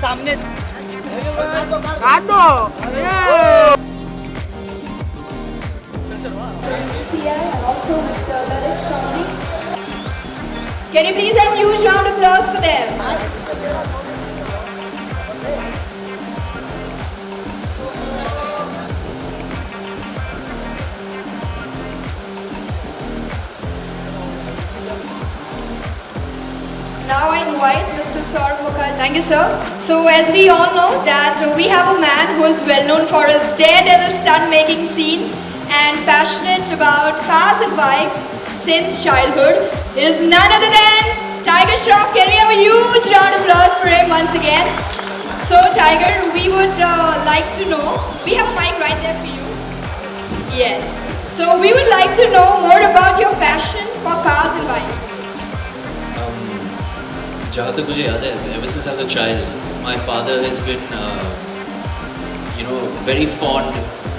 सामने Can you please have a huge round of applause for them? Now I invite Mr. Saurabh Mukherjee. Thank you, sir. So as we all know that we have a man who is well known for his daredevil stunt making scenes and passionate about cars and bikes since childhood is none other than Tiger Shroff. Can we have a huge round of applause for him once again? So Tiger, we would like to know, we have a mic right there for you. Yes. So we would like to know more about your passion for cars and bikes. जहाँ तक मुझे याद है, ever since I was a child, my father has been, very fond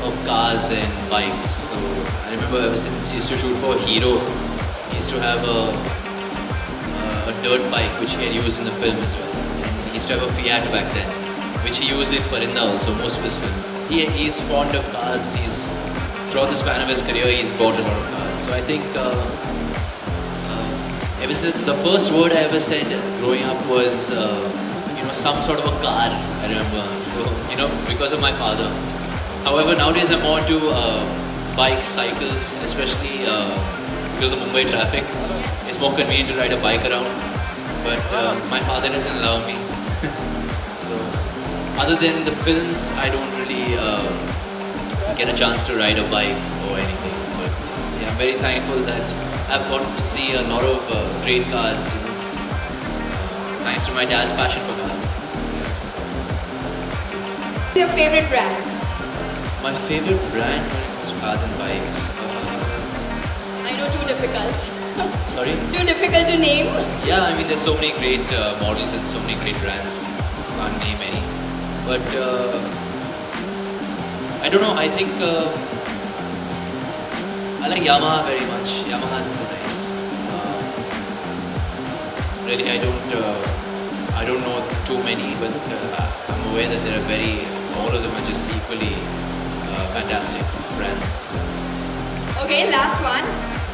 of cars and bikes. So I remember ever since he used to shoot for Hero, he used to have a dirt bike which he had used in the film as well. And he used to have a Fiat back then, which he used in Parinda also, most of his films. He is fond of cars. Throughout the span of his career, he's bought a lot of cars. So I think ever since the first word I ever said growing up was, some sort of a car, I remember. So, because of my father. However, nowadays I'm more into bikes, cycles, especially because of the Mumbai traffic. It's more convenient to ride a bike around. But my father doesn't allow me. So, other than the films, I don't really get a chance to ride a bike or anything. But I'm very thankful that I've gotten to see a lot of great cars, thanks to my dad's passion for cars. Your favorite brand? My favorite brand when it comes to cars and bikes. I know, too difficult. Sorry? Too difficult to name. Yeah, I mean there's so many great models and so many great brands. Can't name any. But I don't know. I think I like Yamaha very much. Yamaha's is nice. Really, I don't know too many, but I'm aware that there are all of them are just equally fantastic brands. Okay, last one.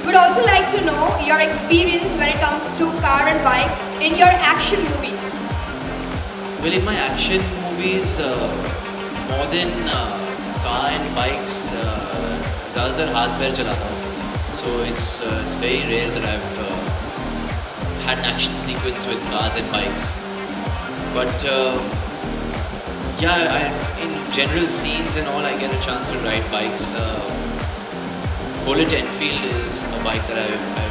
We would also like to know your experience when it comes to car and bike in your action movies. Well, in my action movies, more than car and bikes, ज़्यादातर हाथ पैर चलाता हूँ. So it's very rare that I've had an action sequence with cars and bikes. But in general scenes and all, I get a chance to ride bikes. Bullet Enfield is a bike that I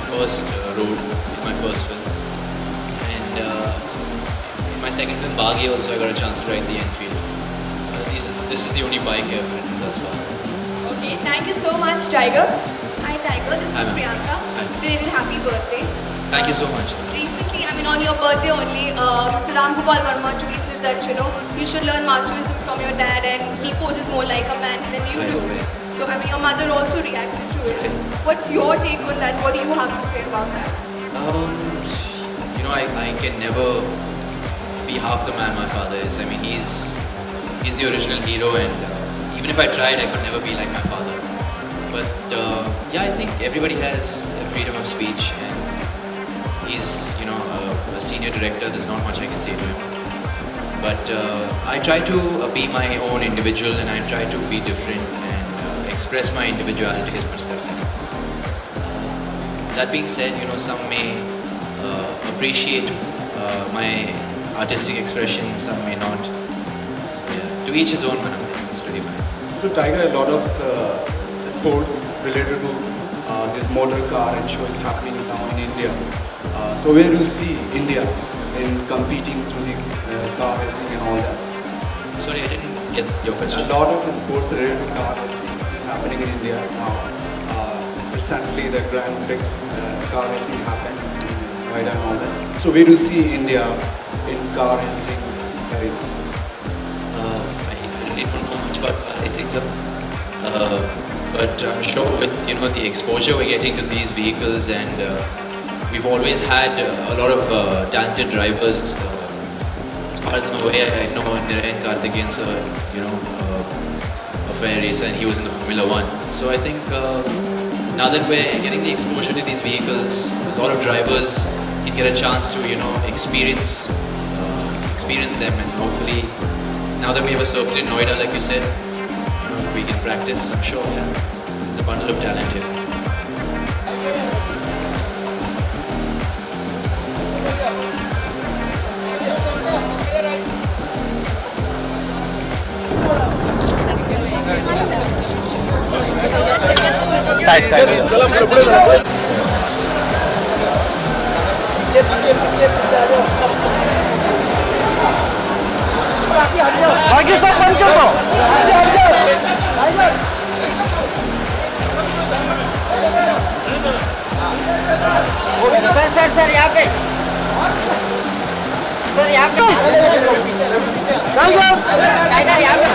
first rode in my first film. And in my second film, Baghi, also I got a chance to ride the Enfield. This is the only bike I've ridden thus far. Okay, thank you so much, Tiger. Hi Tiger, this is Priyanka. Hi. Belated happy birthday. Thank you so much. Recently, on your birthday only, Mr. Ram Gopal Verma tweeted that, you should learn machoism from your dad and he poses more like a man than you do. Right. So, your mother also reacted to it. What's your take on that? What do you have to say about that? I can never be half the man my father is. I mean, he's the original hero, and even if I tried, I could never be like my father. But I think everybody has the freedom of speech, and he's a senior director. There's not much I can say to him. But I try to be my own individual, and I try to be different and express my individuality as much as I can. That being said, some may appreciate my artistic expression, some may not. So to each his own, man. It's really fine. So Tiger, a lot of sports related to this motor car and show is happening now in India. So where do you see India in competing to the car racing and all that? Sorry, I didn't get your question. A lot of sports related to car racing is happening in India now. Recently the Grand Prix car racing happened in Noida and all that. So where do you see India in car racing arena? I really don't know much about car racing, sir. But I'm sure with the exposure we're getting to these vehicles and we've always had a lot of talented drivers. As far as I'm aware, I know Nirayan Karthikeyan sir, a fair racer, and he was in the Formula One. So I think now that we're getting the exposure to these vehicles, a lot of drivers can get a chance to experience them, and hopefully now that we have a circuit in Noida, like you said, if we can practice, I'm sure there's a bundle of talent here. बाकी सब बंद कर दो। Sir यहाँ पे sir यहाँ पे tiger यहाँ पे